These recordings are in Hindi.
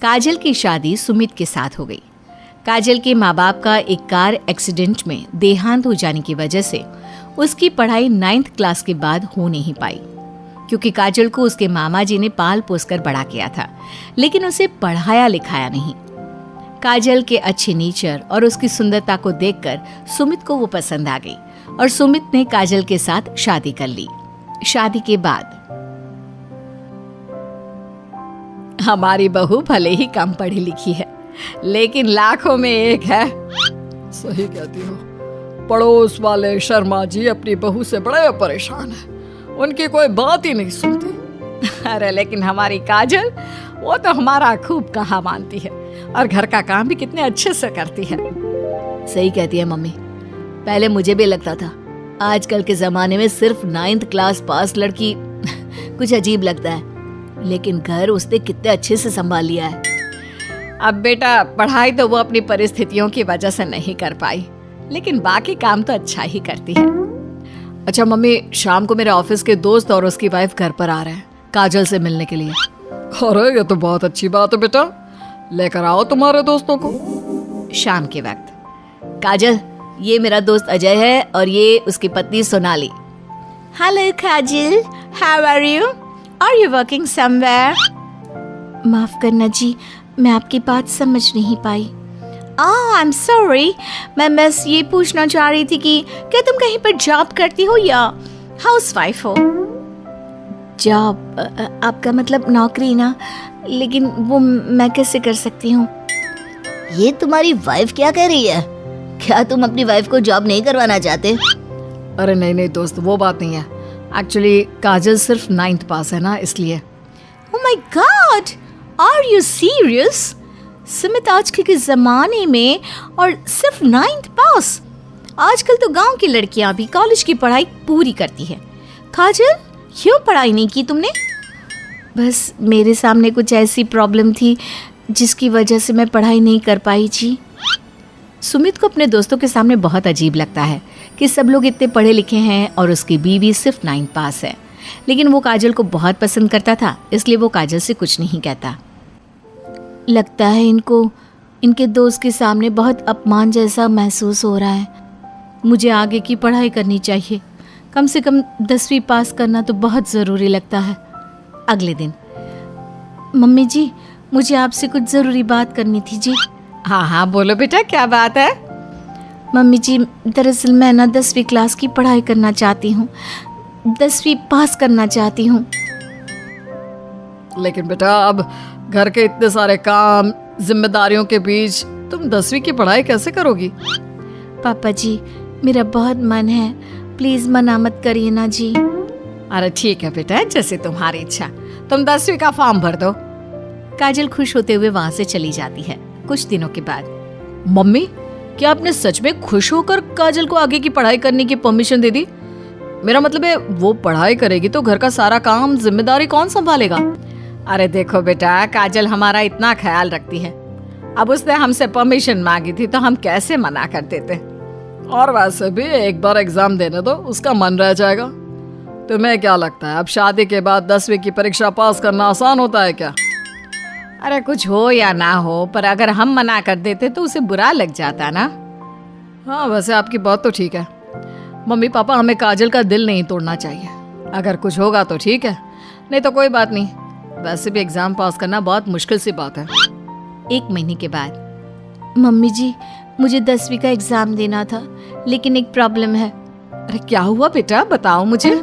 काजल की शादी सुमित के साथ हो गई। काजल के माँ बाप का एक कार एक्सीडेंट में देहांत हो जाने की वजह से उसकी पढ़ाई 9th क्लास के बाद हो नहीं पाई, क्योंकि काजल को उसके मामा जी ने पाल पोस कर बड़ा किया था, लेकिन उसे पढ़ाया लिखाया नहीं। काजल के अच्छे नेचर और उसकी सुंदरता को देखकर सुमित को वो पसंद आ गई और सुमित ने काजल के साथ शादी कर ली। शादी के बाद हमारी बहू भले ही कम पढ़ी लिखी है, लेकिन लाखों में एक है। सही कहती हो। पड़ोस वाले शर्मा जी अपनी बहू से बड़े परेशान हैं। उनकी कोई बात ही नहीं सुनती। अरे लेकिन हमारी काजल, वो तो हमारा खूब कहा मानती है और घर का काम भी कितने अच्छे से करती है। सही कहती है मम्मी। पहले मुझे भी लगता था आजकल के जमाने में सिर्फ 9th क्लास पास लड़की कुछ अजीब लगता है, लेकिन घर उसने कितने अच्छे से संभाल लिया है। अब बेटा, पढ़ाई तो वो अपनी परिस्थितियों की वजह से नहीं कर पाई, लेकिन बाकी काम तो अच्छा ही करती है। अच्छा मम्मी, शाम को मेरे ऑफिस के दोस्त और उसकी वाइफ घर पर आ रहे हैं काजल से मिलने के लिए। अरे ये तो बहुत अच्छी बात है बेटा, लेकर आओ तुम्हारे दोस्तों को। शाम के वक्त काजल, ये मेरा दोस्त अजय है और ये उसकी पत्नी Sonali. Hello Kajal, how are you? Are you working somewhere? माफ करना जी, मैं आपकी बात समझ नहीं पाई। आई एम सॉरी, मैं बस ये पूछना चाह रही थी कि क्या तुम कहीं पर जॉब करती हो या हाउसवाइफ हो? जॉब? आपका मतलब नौकरी ना, लेकिन वो मैं कैसे कर सकती हूँ? ये तुम्हारी वाइफ क्या कह रही है? क्या तुम अपनी वाइफ को जॉब नहीं करवाना चाहते? अरे नहीं दोस्त, वो बात नहीं है। एक्चुअली काजल सिर्फ 9th पास है ना, इसलिए। Oh my God, are you serious? Sumit आजकल के जमाने में और सिर्फ 9th पास? आजकल तो गांव की लड़कियां भी कॉलेज की पढ़ाई पूरी करती है। काजल, क्यों पढ़ाई नहीं की तुमने? बस मेरे सामने कुछ ऐसी प्रॉब्लम थी जिसकी वजह से मैं पढ़ाई नहीं कर पाई जी। सुमित को अपने दोस्तों के सामने बहुत अजीब लगता है कि सब लोग इतने पढ़े लिखे हैं और उसकी बीवी सिर्फ 9th पास है, लेकिन वो काजल को बहुत पसंद करता था, इसलिए वो काजल से कुछ नहीं कहता। लगता है इनको इनके दोस्त के सामने बहुत अपमान जैसा महसूस हो रहा है। मुझे आगे की पढ़ाई करनी चाहिए, कम से कम 10वीं पास करना तो बहुत ज़रूरी लगता है। अगले दिन, मम्मी जी, मुझे आपसे कुछ ज़रूरी बात करनी थी जी। हाँ बोलो बेटा, क्या बात है? मम्मी जी, दरअसल मैं ना 10वीं क्लास की पढ़ाई करना चाहती हूँ, 10वीं पास करना चाहती हूँ। लेकिन बेटा, अब घर के इतने सारे काम, जिम्मेदारियों के बीच तुम 10वीं की पढ़ाई कैसे करोगी? पापा जी, मेरा बहुत मन है, प्लीज मना मत करिए ना जी। अरे ठीक है बेटा, जैसे तुम्हारी इच्छा, तुम 10वीं का फॉर्म भर दो। काजल खुश होते हुए वहां से चली जाती है। कुछ दिनों के बाद, मम्मी, क्या आपने सच में खुश होकर काजल को आगे की पढ़ाई करने की परमिशन दे दी? मेरा मतलब है, वो पढ़ाई करेगी तो घर का सारा काम, जिम्मेदारी कौन संभालेगा? अरे देखो बेटा, काजल हमारा इतना ख्याल रखती है, अब उसने हमसे परमिशन मांगी थी तो हम कैसे मना कर देते। और वैसे भी एक बार एग्जाम देने दो, उसका मन रह जाएगा। तुम्हें क्या लगता है, अब शादी के बाद 10वीं की परीक्षा पास करना आसान होता है क्या? अरे कुछ हो या ना हो, पर अगर हम मना कर देते तो उसे बुरा लग जाता ना। हाँ, वैसे आपकी बात तो ठीक है। मम्मी पापा, हमें काजल का दिल नहीं तोड़ना चाहिए। अगर कुछ होगा तो ठीक है, नहीं तो कोई बात नहीं। वैसे भी एग्जाम पास करना बहुत मुश्किल सी बात है। 1 महीने के बाद, मम्मी जी, मुझे 10वीं का एग्जाम देना था, लेकिन एक प्रॉब्लम है। अरे क्या हुआ बेटा, बताओ मुझे।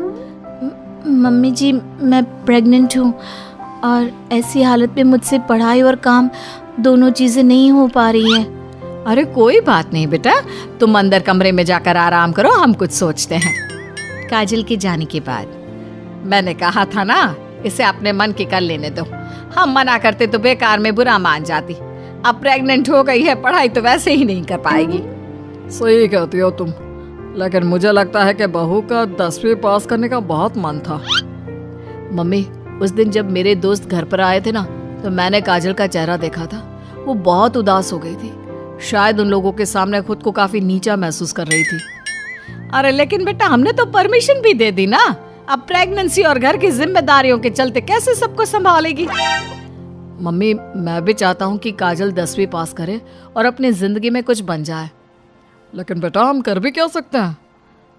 मम्मी जी, मैं प्रेग्नेंट हूँ और ऐसी हालत में मुझसे पढ़ाई और काम दोनों चीजें नहीं हो पा रही है। अरे कोई बात नहीं बेटा, तुम अंदर कमरे में जाकर आराम करो, हम कुछ सोचते हैं। काजल के जाने के बाद, मैंने कहा था ना, इसे अपने मन की कर लेने दो। हम मना करते तो बेकार में बुरा मान जाती। अब प्रेग्नेंट हो गई है, पढ़ाई तो वैसे ही नहीं कर पाएगी। सही कहती हो तुम, लेकिन मुझे लगता है कि बहू का 10वीं पास करने का बहुत मन था। मम्मी, उस दिन जब मेरे दोस्त घर पर आए थे ना, तो मैंने काजल का चेहरा देखा था। वो बहुत उदास हो गई थी, शायद उन लोगों के सामने खुद को काफी नीचा महसूस कर रही थी। अरे लेकिन बेटा, हमने तो परमिशन भी दे दी ना, अब प्रेगनेंसी और घर की जिम्मेदारियों के चलते कैसे सबको संभालेगी? मम्मी मैं भी चाहता हूँ कि काजल 10वीं पास करे और अपनी ज़िंदगी में कुछ बन जाए, लेकिन बेटा हम कर भी क्या सकते हैं?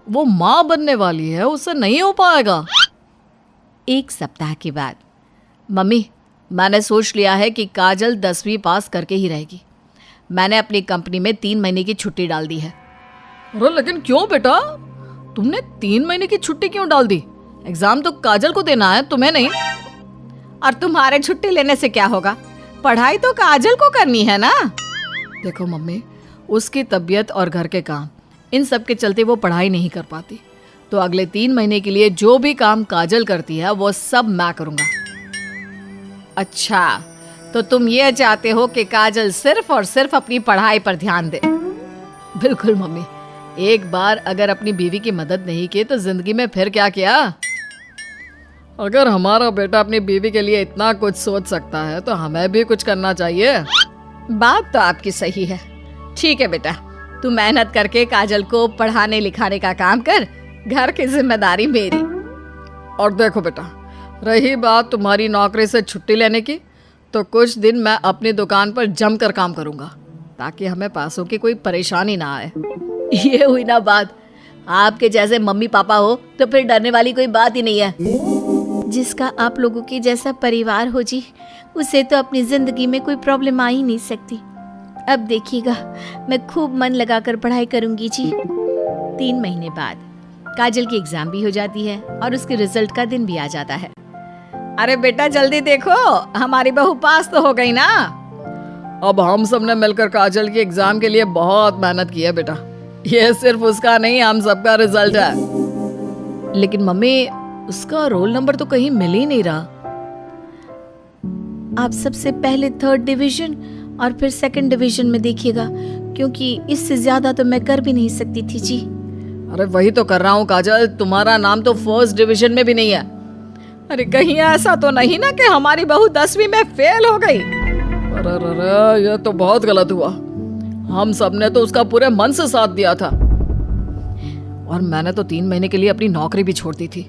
वो माँ बनने वाली है, उससे नहीं हो पाएगा। एक सप्ताह के बाद, मम्मी मैंने सोच लिया है कि काजल 10वीं पास करके ही रहेगी। मैंने अपनी कंपनी में 3 महीने की छुट्टी डाल दी है। अरे लेकिन क्यों बेटा, तुमने 3 महीने की छुट्टी क्यों डाल दी? एग्जाम तो काजल को देना है, तुम्हें नहीं। और तुम्हारे छुट्टी लेने से क्या होगा? पढ़ाई तो काजल को करनी है ना। देखो मम्मी, उसकी तबीयत और घर के काम, इन सब के चलते वो पढ़ाई नहीं कर पाती, तो अगले 3 महीने के लिए जो भी काम काजल करती है वो सब मैं करूँगा। अच्छा, तो तुम ये चाहते हो कि काजल सिर्फ और सिर्फ अपनी पढ़ाई पर ध्यान दे? बिल्कुल मम्मी, एक बार अगर अपनी बीवी की मदद नहीं की तो जिंदगी में फिर क्या किया? अगर हमारा बेटा अपनी बीवी के लिए इतना कुछ सोच सकता है तो हमें भी कुछ करना चाहिए। बात तो आपकी सही है। ठीक है बेटा, तू मेहनत करके काजल को पढ़ाने लिखाने का काम कर, घर की जिम्मेदारी मेरी। और देखो बेटा, रही बात तुम्हारी नौकरी से छुट्टी लेने की, तो कुछ दिन मैं अपनी दुकान पर जमकर काम करूंगा ताकि हमें पैसों की कोई परेशानी ना आए। ये हुई ना बात। आपके जैसे मम्मी पापा हो तो फिर डरने वाली कोई बात ही नहीं है। जिसका आप लोगों के जैसा परिवार हो जी, उसे तो अपनी ज़िंदगी में कोई प्रॉब्लम आ ही नहीं सकती। अब देखिएगा, मैं खूब मन लगाकर पढ़ाई करूंगी जी। 3 महीने बाद काजल की एग्जाम भी हो जाती है और उसके रिजल्ट का दिन भी आ जाता है। अरे बेटा जल्दी देखो, हमारी बहू पास तो हो गई ना। अब हम सब ने मिलकर काजल की एग्जाम के लिए बहुत मेहनत की है बेटा, ये सिर्फ उसका नहीं हम सबका रिजल्ट है। लेकिन मम्मी, उसका रोल नंबर तो कहीं मिल ही नहीं रहा। आप सबसे पहले 3rd डिवीजन और फिर 2nd डिवीजन में देखिएगा, क्योंकि इससे ज्यादा तो मैं कर भी नहीं सकती थी जी। अरे वही तो कर रहा हूँ काजल, तुम्हारा नाम तो 1st डिवीजन में भी नहीं है। अरे कहीं ऐसा तो नहीं ना कि हमारी बहू 10वीं में फेल हो गई? अरे ये तो बहुत गलत हुआ। हम सब ने तो उसका पूरे मन से साथ दिया था, और मैंने तो 3 महीने के लिए अपनी नौकरी भी छोड़ दी थी।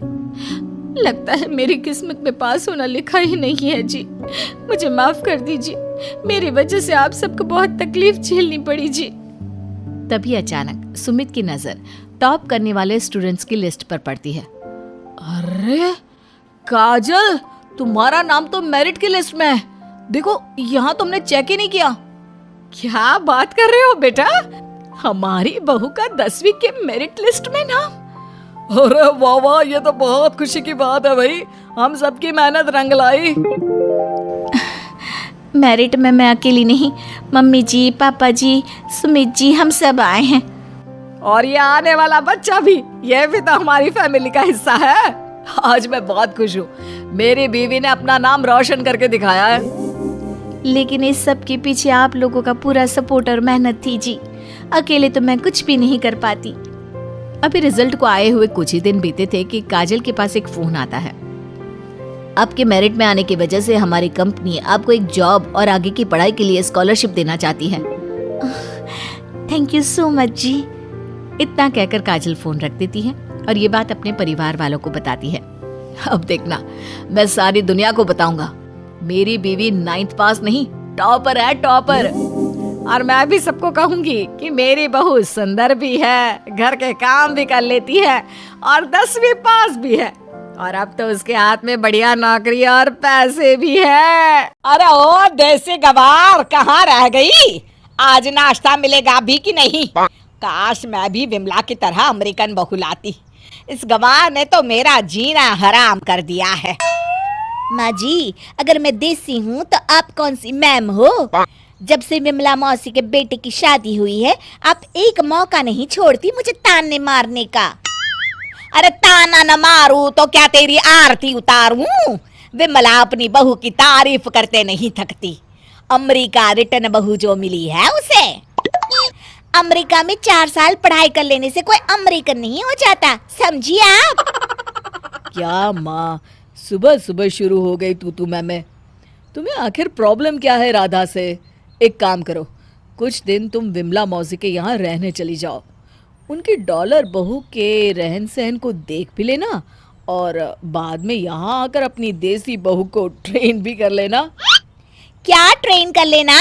लगता है मेरी किस्मत में पास होना लिखा ही नहीं है जी। मुझे माफ कर दीजिए, मेरी वजह से आप सबको बहुत तकलीफ झेलनी पड़ी जी। तभी अचानक सुमित की नजर टॉप करने वाले स्टूडेंट्स की लिस्ट पर पड़ती है। अरे काजल, तुम्हारा नाम तो मेरिट की लिस्ट में है। देखो, यहाँ तुमने चेक ही नहीं किया। क्या बात कर रहे हो बेटा? हमारी बहू का 10वीं के मेरिट लिस्ट में नाम? अरे वाह वाह, ये तो बहुत खुशी की बात है भाई, हम सबकी मेहनत रंग लाई। मेरिट में मैं अकेली नहीं, मम्मी जी, पापा जी, सुमित जी, हम सब आए हैं। और ये आने वाला बच्चा भी, ये भी तो हमारी फैमिली का हिस्सा है। आज मैं बहुत खुश हूँ, मेरी बीवी ने अपना नाम रोशन करके दिखाया है। लेकिन इस सब के पीछे आप लोगों का पूरा सपोर्ट और मेहनत थी जी। अकेले तो मैं कुछ भी नहीं कर पाती। अभी रिजल्ट को आए हुए कुछ ही दिन बीते थे कि काजल के पास एक फोन आता है। आपके मेरिट में आने की वजह से हमारी कंपनी आपको एक जॉब और आगे की पढ़ाई के लिए स्कॉलरशिप देना चाहती है। थैंक यू सो मच जी। इतना कहकर काजल फोन रख देती है और ये बात अपने परिवार वालों को बताती है। अब देखना, मैं सारी दुनिया को बताऊंगा, मेरी बीवी 9th पास नहीं, टॉपर है, टॉपर। और मैं भी सबको कहूंगी कि मेरी बहू सुंदर भी है, घर के काम भी कर लेती है और 10वीं पास भी है, और अब तो उसके हाथ में बढ़िया नौकरी और पैसे भी है। अरे ओ देसी गवार, कहाँ रह गई? आज नाश्ता मिलेगा भी कि नहीं? काश मैं भी विमला की तरह अमेरिकन बहू लाती। इस गवार ने तो मेरा जीना हराम कर दिया है। माँ जी, अगर मैं देसी हूँ तो आप कौन सी मैम हो? जब से विमला मौसी के बेटे की शादी हुई है, आप एक मौका नहीं छोड़ती मुझे ताने मारने का। अरे ताना न मारूं तो क्या तेरी आरती उतारूं? विमला अपनी बहू की तारीफ करते नहीं थकती। अमेरिका रिटर्न बहू जो मिली है उसे। अमेरिका में 4 साल पढ़ाई कर लेने से कोई अमेरिकन नहीं हो जाता, समझिए आप। क्या माँ, सुबह सुबह शुरू हो गई तू मैं। तुम्हें आखिर प्रॉब्लम क्या है राधा से? एक काम करो, कुछ दिन तुम विमला मौसी के यहाँ रहने चली जाओ, उनकी डॉलर बहू के रहन सहन को देख भी लेना, और बाद में यहाँ आकर अपनी देसी बहू को ट्रेन भी कर लेना। क्या ट्रेन कर लेना?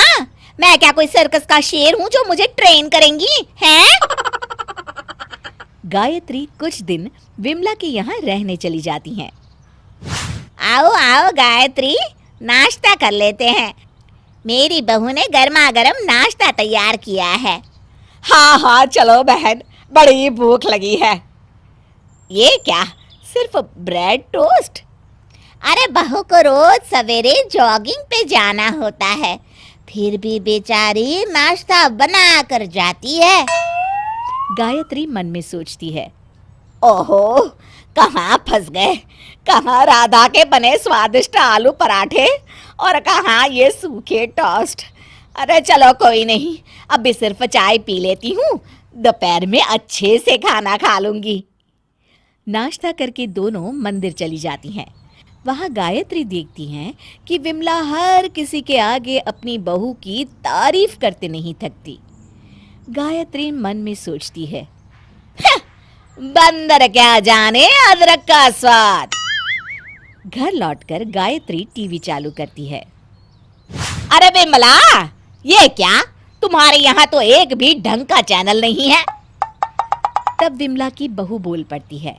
मैं क्या कोई सर्कस का शेर हूँ जो मुझे ट्रेन करेंगी हैं? गायत्री कुछ दिन विमला के यहाँ रहने चली जाती हैं। आओ आओ गायत्री, नाश्ता कर लेते हैं। मेरी बहू ने गर्मा गर्म नाश्ता तैयार किया है। हाँ हाँ चलो बहन, बड़ी भूख लगी है। ये क्या, सिर्फ ब्रेड टोस्ट? अरे बहू को रोज सवेरे जॉगिंग पे जाना होता है, फिर भी बेचारी नाश्ता बना कर जाती है। गायत्री मन में सोचती है। ओहो, कहाँ फंस गए, कहाँ राधा के बने स्वादिष्ट आलू पराठे और कहाँ ये सूखे टोस्ट। अरे चलो कोई नहीं, अभी सिर्फ चाय पी लेती हूँ, दोपहर में अच्छे से खाना खा लूंगी। नाश्ता करके दोनों मंदिर चली जाती हैं। वहाँ गायत्री देखती हैं कि विमला हर किसी के आगे अपनी बहू की तारीफ करते नहीं थकती। गायत्री मन में सोचती है, बंदर क्या जाने अदरक का स्वाद। घर लौटकर गायत्री टीवी चालू करती है। अरे विमला, ये क्या, तुम्हारे यहाँ तो एक भी ढंग का चैनल नहीं है। तब विमला की बहू बोल पड़ती है।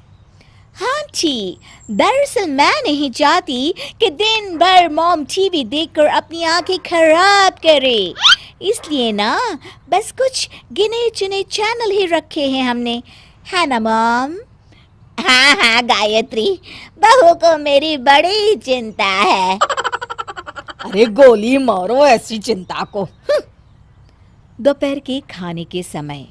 हाँ जी, दरअसल मैं नहीं चाहती कि दिन भर मॉम टीवी देखकर अपनी आंखें खराब करे, इसलिए ना बस कुछ गिने चुने चैनल ही रखे हैं हमने, है ना मॉम? हाँ हाँ गायत्री, बहू को मेरी बड़ी चिंता है। अरे गोली मारो ऐसी चिंता को। दोपहर के खाने के समय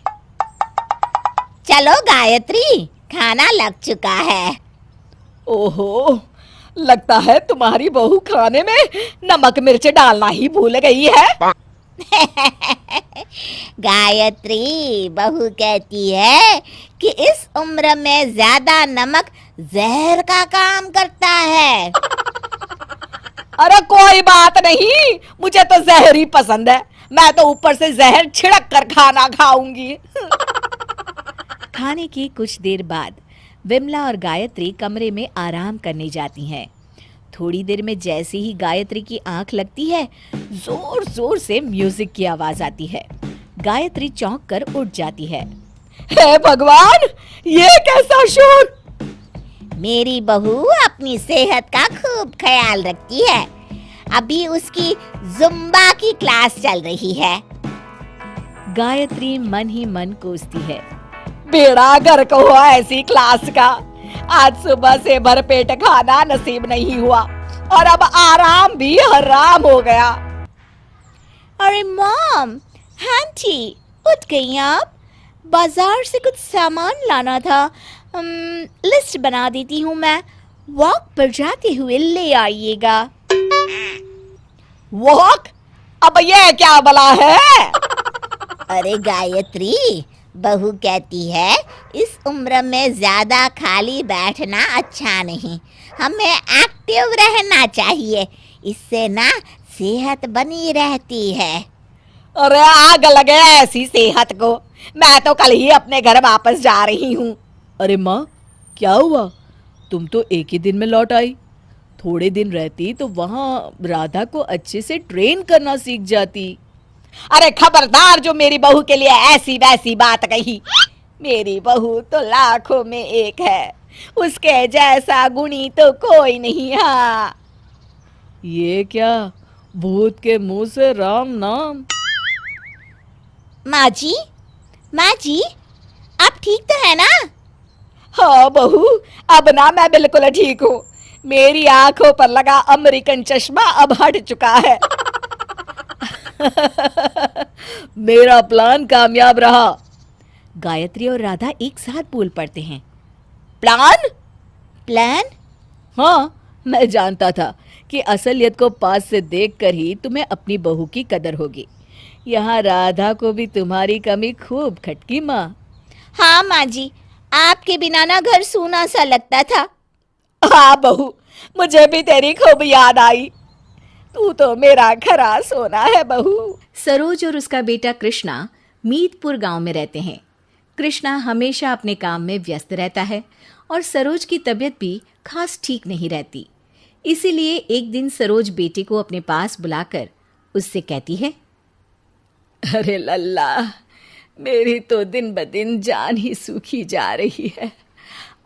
चलो गायत्री, खाना लग चुका है। ओहो, लगता है तुम्हारी बहू खाने में नमक मिर्च डालना ही भूल गई है। गायत्री, बहू कहती है कि इस उम्र में ज्यादा नमक जहर का काम करता है। अरे कोई बात नहीं, मुझे तो जहर ही पसंद है, मैं तो ऊपर से जहर छिड़क कर खाना खाऊंगी। खाने की कुछ देर बाद विमला और गायत्री कमरे में आराम करने जाती हैं। थोड़ी देर में जैसे ही गायत्री की आंख लगती है, जोर जोर से म्यूजिक की आवाज आती है। गायत्री चौंक कर उठ जाती है। हे भगवान, ये कैसा शोर। मेरी बहू अपनी सेहत का खूब ख्याल रखती है, अभी उसकी जुम्बा की क्लास चल रही है। गायत्री मन ही मन कोसती है। बेड़ा गर्क हुआ ऐसी क्लास का, आज सुबह से भरपेट खाना नसीब नहीं हुआ और अब आराम भी हराम हो गया। अरे मॉम, आंटी उठ गई आप? बाजार से कुछ सामान लाना था, लिस्ट बना देती हूँ मैं, वॉक पर जाते हुए ले आइएगा। वॉक? अब ये क्या भला है? अरे गायत्री, बहू कहती है इस उम्र में ज्यादा खाली बैठना अच्छा नहीं, हमें एक्टिव रहना चाहिए, इससे ना सेहत बनी रहती है। अरे आग लगे ऐसी सेहत को, मैं तो कल ही अपने घर वापस जा रही हूँ। अरे माँ, क्या हुआ? तुम तो एक ही दिन में लौट आई। थोड़े दिन रहती तो वहाँ राधा को अच्छे से ट्रेन करना सीख जाती। अरे खबरदार जो मेरी बहू के लिए ऐसी वैसी बात कही। मेरी बहू तो लाखों में एक है, उसके जैसा गुणी तो कोई नहीं। हाँ, ये क्या, भूत के मुंह से राम नाम। माँ जी, आप ठीक तो है ना? हाँ बहू, अब ना मैं बिल्कुल ठीक हूँ। मेरी आंखों पर लगा अमेरिकन चश्मा अब हट चुका है। मेरा प्लान कामयाब रहा। गायत्री और राधा एक साथ बोल पड़ते हैं। प्लान? हाँ, मैं जानता था कि असलियत को पास से देखकर ही तुम्हें अपनी बहू की कदर होगी। यहाँ राधा को भी तुम्हारी कमी खूब खटकी माँ। हाँ माँ जी, आपके बिना ना घर सूना सा लगता था। हाँ बहू, मुझे भी तेरी खूब याद आई। तू तो मेरा खरा सोना है बहू। सरोज और उसका बेटा कृष्णा मीतपुर गांव में रहते हैं। कृष्णा हमेशा अपने काम में व्यस्त रहता है और सरोज की तबीयत भी खास ठीक नहीं रहती। इसीलिए एक दिन सरोज बेटे को अपने पास बुलाकर उससे कहती है, अरे लल्ला, मेरी तो दिन ब दिन जान ही सूखी जा रही है।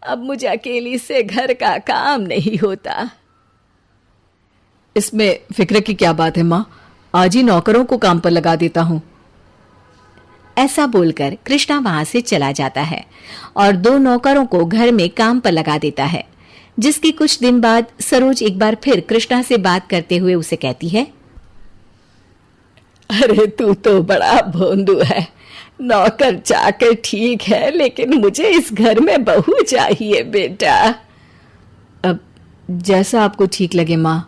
अब मुझे अकेली से घर का काम नहीं होता। इसमें फिक्र की क्या बात है माँ, आज ही नौकरों को काम पर लगा देता हूँ। ऐसा बोलकर कृष्णा वहां से चला जाता है और 2 नौकरों को घर में काम पर लगा देता है। जिसके कुछ दिन बाद सरोज एक बार फिर कृष्णा से बात करते हुए उसे कहती है, अरे तू तो बड़ा भोंदू है। नौकर चाकर ठीक है, लेकिन मुझे इस घर में बहू चाहिए बेटा। अब जैसा आपको ठीक लगे माँ।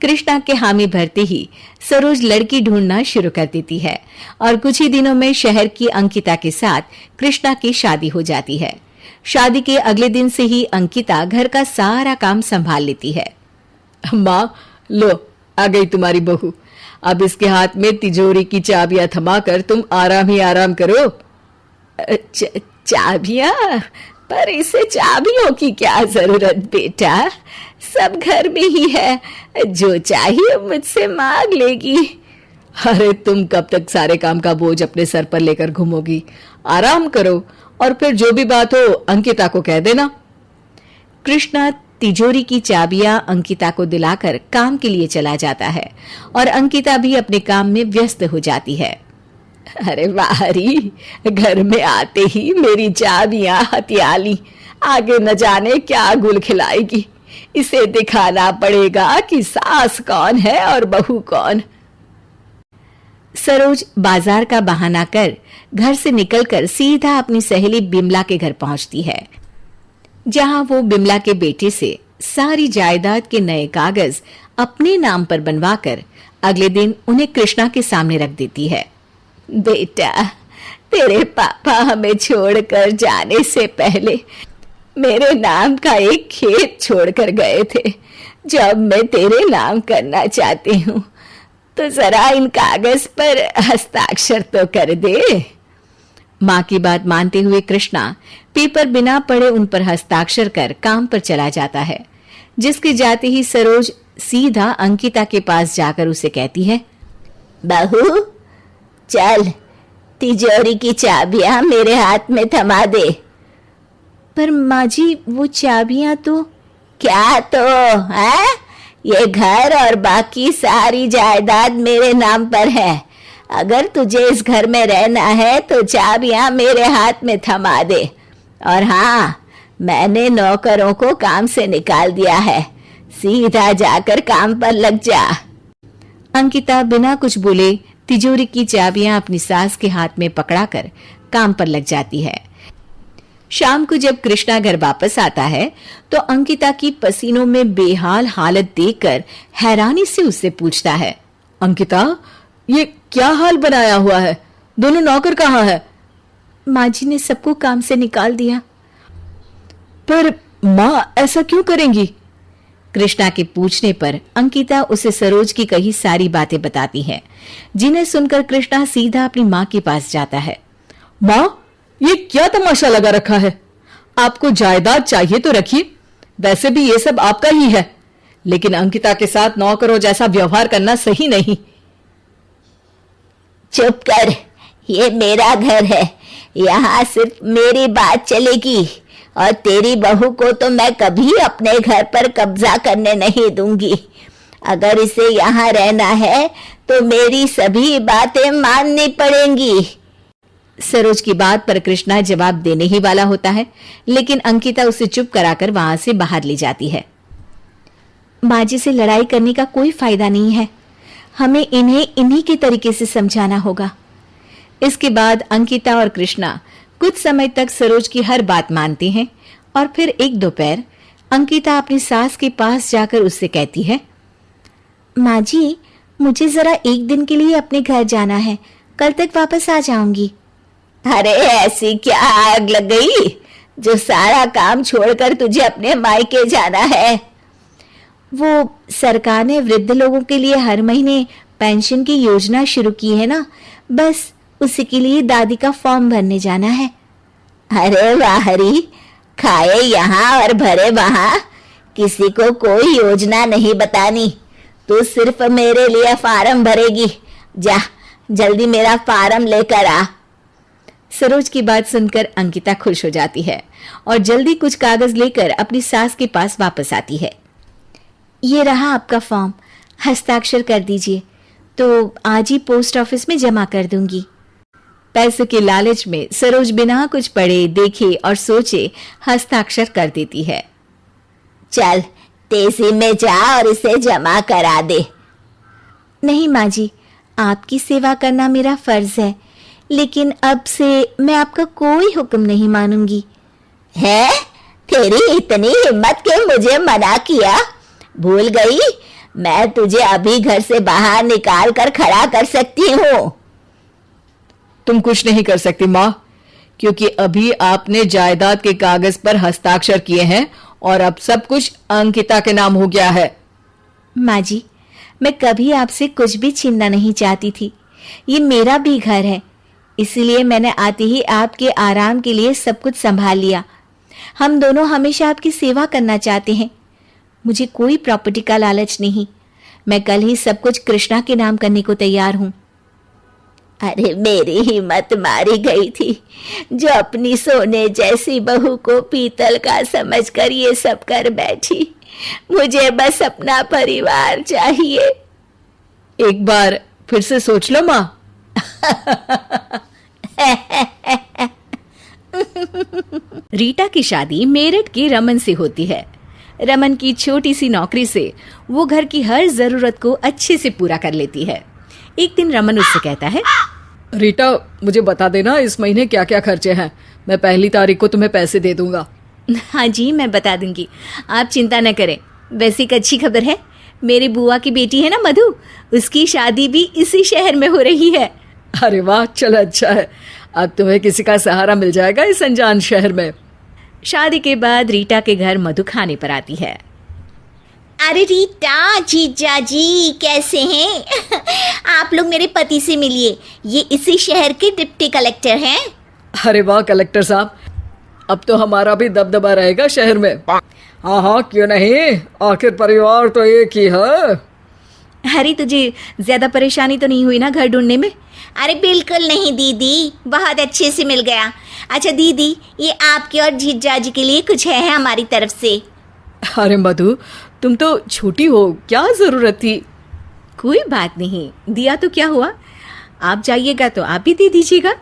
कृष्णा के हामी भरते ही सरोज लड़की ढूंढना शुरू कर देती है और कुछ ही दिनों में शहर की अंकिता के साथ कृष्णा की शादी हो जाती है। शादी के अगले दिन से ही अंकिता घर का सारा काम संभाल लेती है। माँ, लो आ गई तुम्हारी बहू। अब इसके हाथ में तिजोरी की चाबियां थमाकर तुम आराम ही आराम करो। चाबियां? पर इसे चाबियों की क्या जरूरत बेटा, सब घर में ही है, जो चाहिए मुझसे मांग लेगी। अरे तुम कब तक सारे काम का बोझ अपने सर पर लेकर घूमोगी? आराम करो और फिर जो भी बात हो अंकिता को कह देना। कृष्णा तिजोरी की चाबियां अंकिता को दिलाकर काम के लिए चला जाता है और अंकिता भी अपने काम में व्यस्त हो जाती है। अरे वाहरी, घर में आते ही मेरी चाबियां हथियाली, आगे न जाने क्या गुल खिलाएगी। इसे दिखाना पड़ेगा कि सास कौन है और बहू कौन। सरोज बाजार का बहाना कर घर से निकलकर सीधा अपनी सहेली बिमला के घर पहुंचती है, जहां वो बिमला के बेटे से सारी जायदाद के नए कागज अपने नाम पर बनवाकर अगले दिन उन्हें कृष्णा के सामने रख देती है। बेटा, तेरे पापा हमें छोड़कर जाने से पहले मेरे नाम का एक खेत छोड़कर गए थे। जब मैं तेरे नाम करना चाहती हूँ तो जरा इन कागज पर हस्ताक्षर तो कर दे। माँ की बात मानते हुए कृष्णा पेपर बिना पढ़े उन पर हस्ताक्षर कर काम पर चला जाता है। जिसके जाते ही सरोज सीधा अंकिता के पास जाकर उसे कहती है, बहू चल, तिजोरी की चाबियां मेरे हाथ में थमा दे। पर माँ जी, वो चाबियां तो। क्या तो है? ये घर और बाकी सारी जायदाद मेरे नाम पर है। अगर तुझे इस घर में रहना है तो चाबियां मेरे हाथ में थमा दे। और हाँ, मैंने नौकरों को काम से निकाल दिया है, सीधा जाकर काम पर लग जा। अंकिता बिना कुछ बोले तिजोरी की चाबियां अपनी सास के हाथ में पकड़ाकर काम पर लग जाती है। शाम को जब कृष्णा घर वापस आता है तो अंकिता की पसीनों में बेहाल हालत देखकर हैरानी से उससे पूछता है, अंकिता, ये क्या हाल बनाया हुआ है? दोनों नौकर कहाँ है? माँ जी ने सबको काम से निकाल दिया। पर माँ ऐसा क्यों करेंगी? कृष्णा के पूछने पर अंकिता उसे सरोज की कही सारी बातें बताती है, जिन्हें सुनकर कृष्णा सीधा अपनी माँ के पास जाता है। माँ, ये क्या तमाशा लगा रखा है? आपको जायदाद चाहिए तो रखिए, वैसे भी ये सब आपका ही है, लेकिन अंकिता के साथ नौकरों जैसा व्यवहार करना सही नहीं। चुप कर, ये मेरा घर है, यहाँ सिर्फ मेरी बात चलेगी और तेरी बहू को तो मैं कभी अपने घर पर कब्जा करने नहीं दूंगी। अगर इसे यहाँ रहना है तो मेरी सभी बातें माननी पड़ेंगी। सरोज की बात पर कृष्णा जवाब देने ही वाला होता है, लेकिन अंकिता उसे चुप कराकर वहां से बाहर ले जाती है। माँ जी से लड़ाई करने का कोई फायदा नहीं है, हमें इन्हें इन्हीं के तरीके से समझाना होगा। इसके बाद अंकिता और कृष्णा कुछ समय तक सरोज की हर बात मानते हैं और फिर एक दोपहर अंकिता अपनी सास के पास जाकर उससे कहती है, माँ जी, मुझे जरा एक दिन के लिए अपने घर जाना है, कल तक वापस आ जाऊंगी। अरे ऐसी क्या आग लग गई जो सारा काम छोड़कर तुझे अपने मायके जाना है? वो सरकार ने वृद्ध लोगों के लिए हर महीने पेंशन की योजना शुरू की है ना, बस उसी के लिए दादी का फॉर्म भरने जाना है। अरे वाहरी, खाए यहाँ और भरे वहां, किसी को कोई योजना नहीं बतानी। तू सिर्फ मेरे लिए फार्म भरेगी। जा जल्दी मेरा फार्म लेकर आ। सरोज की बात सुनकर अंकिता खुश हो जाती है और जल्दी कुछ कागज लेकर अपनी सास के पास वापस आती है। ये रहा आपका फॉर्म, हस्ताक्षर कर दीजिए तो आज ही पोस्ट ऑफिस में जमा कर दूंगी। पैसे के लालच में सरोज बिना कुछ पढ़े देखे और सोचे हस्ताक्षर कर देती है। चल तेजी में जा और इसे जमा करा दे। नहीं माँ जी, आपकी सेवा करना मेरा फर्ज है, लेकिन अब से मैं आपका कोई हुक्म नहीं मानूंगी। है तेरी इतनी हिम्मत के मुझे मना किया? भूल गई? मैं तुझे अभी घर से बाहर निकाल कर खड़ा कर सकती हूँ। तुम कुछ नहीं कर सकती माँ, क्योंकि अभी आपने जायदाद के कागज पर हस्ताक्षर किए हैं और अब सब कुछ अंकिता के नाम हो गया है। माँ जी, मैं कभी आपसे कुछ भी छीनना नहीं चाहती थी। ये मेरा भी घर है, इसलिए मैंने आते ही आपके आराम के लिए सब कुछ संभाल लिया। हम दोनों हमेशा आपकी सेवा करना चाहते हैं। मुझे कोई प्रॉपर्टी का लालच नहीं। मैं कल ही सब कुछ कृष्णा के नाम करने को तैयार हूँ। अरे मेरी हिम्मत मारी गई थी जो अपनी सोने जैसी बहू को पीतल का समझकर ये सब कर बैठी। मुझे बस अपना परिवार चाहिए। एक बार फिर से सोच लो माँ। रीटा की शादी मेरठ के रमन से होती है। रमन की छोटी सी नौकरी से वो घर की हर जरूरत को अच्छे से पूरा कर लेती है। एक दिन रमन उससे कहता है, रीटा मुझे बता देना इस महीने क्या क्या खर्चे हैं, मैं 1 तारीख को तुम्हें पैसे दे दूंगा। हाँ जी, मैं बता दूंगी, आप चिंता न करें। वैसे एक अच्छी खबर है, मेरी बुआ की बेटी है ना मधु, उसकी शादी भी इसी शहर में हो रही है। अरे वाह, चलो अच्छा है, अब तुम्हें किसी का सहारा मिल जाएगा इस अनजान शहर में। शादी के बाद रीटा के घर मधु खाने पर आती है। अरे रीटा, जीजा जी कैसे हैं? आप लोग मेरे पति से मिलिए, ये इसी शहर के डिप्टी कलेक्टर हैं। अरे वाह कलेक्टर साहब, अब तो हमारा भी दबदबा रहेगा शहर में। हाँ हाँ क्यों नहीं, आखिर परिवार तो एक ही है। अरे तुझे ज्यादा परेशानी तो नहीं हुई ना घर ढूंढने में? अरे बिल्कुल नहीं दीदी, बहुत अच्छे से मिल गया। अच्छा दीदी, ये आपके और जीजा जी के लिए कुछ है हमारी तरफ से। अरे मधु, तुम तो छोटी हो, क्या जरूरत थी? कोई बात नहीं, दिया तो क्या हुआ, आप जाइएगा तो आप भी दे दीजिएगा।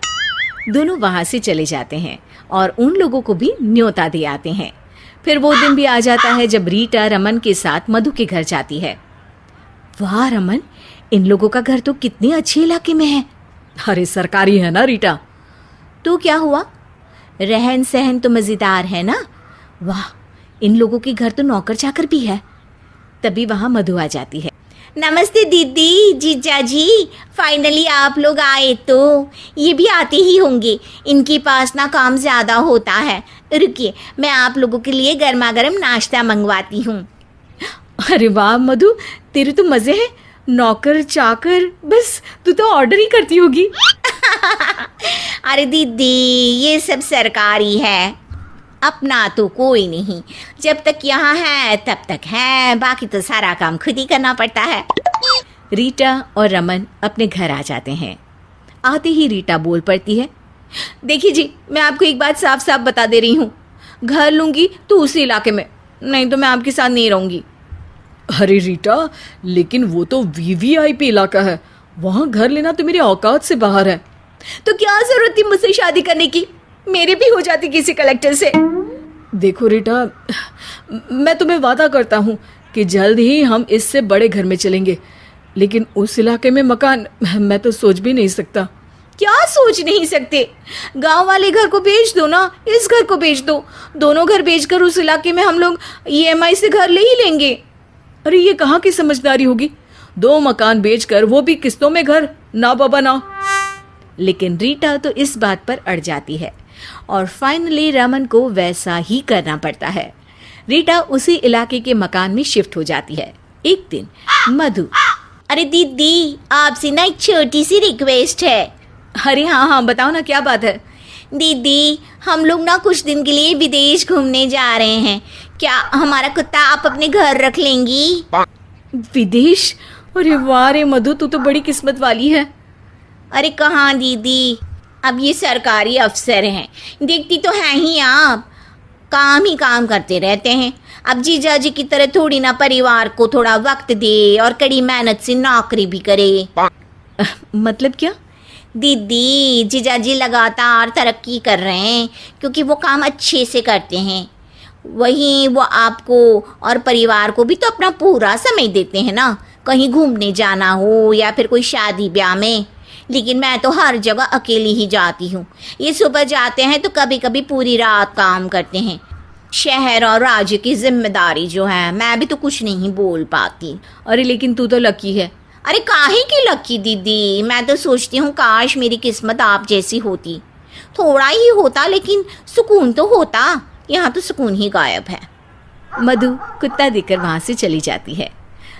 दोनों वहां से चले जाते हैं और उन लोगों को भी न्योता दे आते हैं। फिर वो दिन भी आ जाता है जब रीटा रमन के साथ मधु के घर जाती है। वाह रमन, इन लोगों का घर तो कितने अच्छे इलाके में है। अरे सरकारी है ना रीटा। तो क्या हुआ, रहन सहन तो मजेदार है ना। वाह, इन लोगों के घर तो नौकर चाकर भी है। तभी वहां मधु आ जाती है। नमस्ते दीदी, जीजा जी, फाइनली आप लोग आए। तो ये भी आते ही होंगे, इनके पास ना काम ज़्यादा होता है। रुकिए, मैं आप लोगों के लिए गर्मा गर्म नाश्ता मंगवाती हूँ। अरे वाह मधु, तेरे तो मजे हैं, नौकर चाकर, बस तू तो ऑर्डर ही करती होगी। अरे दीदी, ये सब सरकारी है, अपना तो कोई नहीं। जब तक यहाँ है तब तक है, बाकी तो सारा काम खुद ही करना पड़ता है। रीटा और रमन अपने घर आ जाते हैं। आते ही रीटा बोल पड़ती है, देखिए जी, मैं आपको एक बात साफ साफ बता दे रही हूँ, घर लूंगी तो उसी इलाके में, नहीं तो मैं आपके साथ नहीं रहूंगी। अरे रीटा, लेकिन वो तो वीवीआईपी इलाका है, वहाँ घर लेना तो मेरी औकात से बाहर है। तो क्या जरूरत थी मुझसे शादी करने की, मेरी भी हो जाती किसी कलेक्टर से। देखो रीटा, मैं तुम्हें वादा करता हूँ कि जल्द ही हम इससे बड़े घर में चलेंगे, लेकिन उस इलाके में मकान मैं तो सोच भी नहीं सकता। क्या सोच नहीं सकते? गांव वाले घर को बेच दो ना, इस घर को बेच दो, दोनों घर बेचकर उस इलाके में हम लोग ईएमआई से घर ले ही लेंगे। अरे ये कहाँ की समझदारी होगी, 2 मकान बेचकर वो भी किस्तों में घर, ना बाबा ना। लेकिन रीटा तो इस बात पर अड़ जाती है और फाइनली रमन को वैसा ही करना पड़ता है। रीटा उसी इलाके के मकान में शिफ्ट हो जाती है। एक दिन मधु, अरे दीदी, आपसे ना एक छोटी सी रिक्वेस्ट है। अरे हाँ हाँ, बताओ ना, क्या बात है? दीदी, हम लोग ना कुछ दिन के लिए विदेश घूमने जा रहे हैं, क्या हमारा कुत्ता आप अपने घर रख लेंगी? विदेश? अरे वाह रे मधु, तू तो बड़ी किस्मत वाली है। अरे कहाँ दीदी, अब ये सरकारी अफसर हैं, देखती तो हैं ही आप, काम ही काम करते रहते हैं। अब जीजा जी की तरह थोड़ी ना परिवार को थोड़ा वक्त दे और कड़ी मेहनत से नौकरी भी करे। मतलब क्या? दीदी, जीजा जी लगातार तरक्की कर रहे हैं क्योंकि वो काम अच्छे से करते हैं। वहीं वो आपको और परिवार को भी तो अपना पूरा समय देते हैं ना, कहीं घूमने जाना हो या फिर कोई शादी ब्याह में। लेकिन मैं तो हर जगह अकेली ही जाती हूँ। ये सुबह जाते हैं तो कभी कभी पूरी रात काम करते हैं। शहर और राज्य की जिम्मेदारी जो है, मैं भी तो कुछ नहीं बोल पाती। अरे लेकिन तू तो लकी है। अरे काहे की लकी दीदी, मैं तो सोचती हूँ काश मेरी किस्मत आप जैसी होती। थोड़ा ही होता लेकिन सुकून तो होता। यहाँ तो सुकून ही गायब है। मधु कुत्ता देकर वहां से चली जाती है।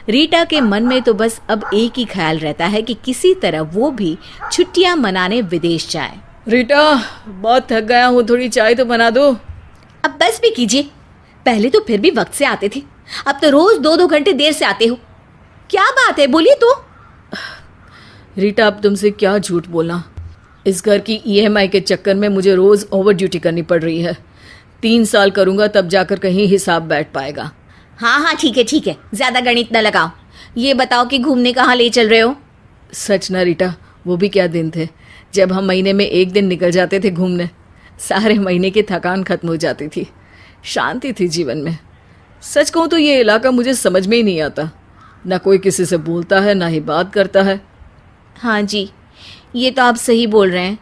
रीटा के मन में तो बस अब एक ही ख्याल रहता है कि किसी तरह वो भी छुट्टियां मनाने विदेश जाए। रीटा, बहुत थक गया हूँ, थोड़ी चाय तो बना दो। अब बस भी कीजिए, पहले तो फिर भी वक्त से आते थे, अब तो रोज 2-2 घंटे देर से आते हो। क्या बात है, बोलिए तो। रीटा, अब तुमसे क्या झूठ बोलना। इस घर की EMI के चक्कर में मुझे रोज ओवर ड्यूटी करनी पड़ रही है। 3 साल करूँगा तब जाकर कहीं हिसाब बैठ पाएगा। हाँ ठीक है, ज्यादा गणित न लगाओ। ये बताओ कि घूमने कहाँ ले चल रहे हो? सच ना रीटा, वो भी क्या दिन थे जब हम महीने में 1 दिन निकल जाते थे घूमने। सारे महीने की थकान खत्म हो जाती थी, शांति थी जीवन में। सच कहूँ तो ये इलाका मुझे समझ में ही नहीं आता, ना कोई किसी से बोलता है ना ही बात करता है। हाँ जी, ये तो आप सही बोल रहे हैं।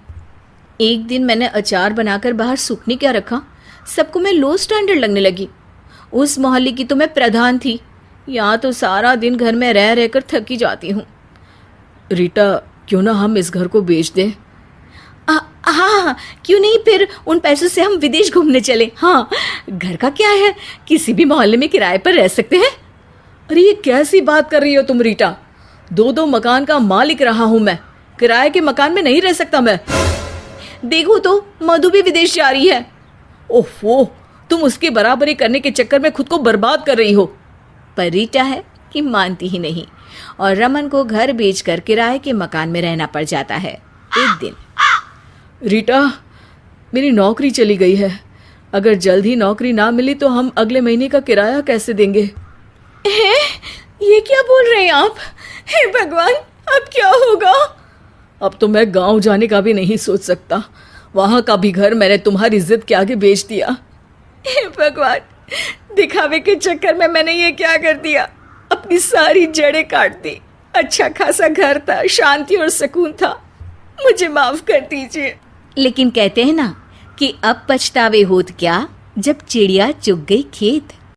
एक दिन मैंने अचार बनाकर बाहर सूखने क्या रखा, सबको मैं लो स्टैंडर्ड लगने लगी। उस मोहल्ले की तो मैं प्रधान थी, यहाँ तो सारा दिन घर में रह रहकर थकी जाती हूँ। रीटा, क्यों ना हम इस घर को बेच दें? हाँ, क्यों नहीं, फिर उन पैसों से हम विदेश घूमने चले। हाँ, घर का क्या है, किसी भी मोहल्ले में किराए पर रह सकते हैं। अरे ये कैसी बात कर रही हो तुम रीटा? 2-2 मकान का मालिक रहा हूँ मैं, किराए के मकान में नहीं रह सकता मैं। देखो तो, मधु भी विदेश जा रही है। ओहो, तुम उसकी बराबरी करने के चक्कर में खुद को बर्बाद कर रही हो। पर रीटा है कि मानती ही नहीं और रमन को घर बेचकर किराए के मकान में रहना पड़ जाता है। एक दिन, रीटा, मेरी नौकरी चली गई है। अगर जल्द ही नौकरी ना मिली तो हम अगले महीने का किराया कैसे देंगे? ये क्या बोल रहे हैं आप? हे भगवान, अब क्या होगा? अब तो मैं गांव जाने का भी नहीं सोच सकता। वहां का भी घर मैंने तुम्हारी इज्जत के आगे बेच दिया। हे भगवान, दिखावे के चक्कर में मैंने ये क्या कर दिया? अपनी सारी जड़ें काट दी। अच्छा खासा घर था, शांति और सुकून था। मुझे माफ कर दीजिए। लेकिन कहते हैं ना कि अब पछतावे होत क्या, जब चिड़िया चुग गई खेत।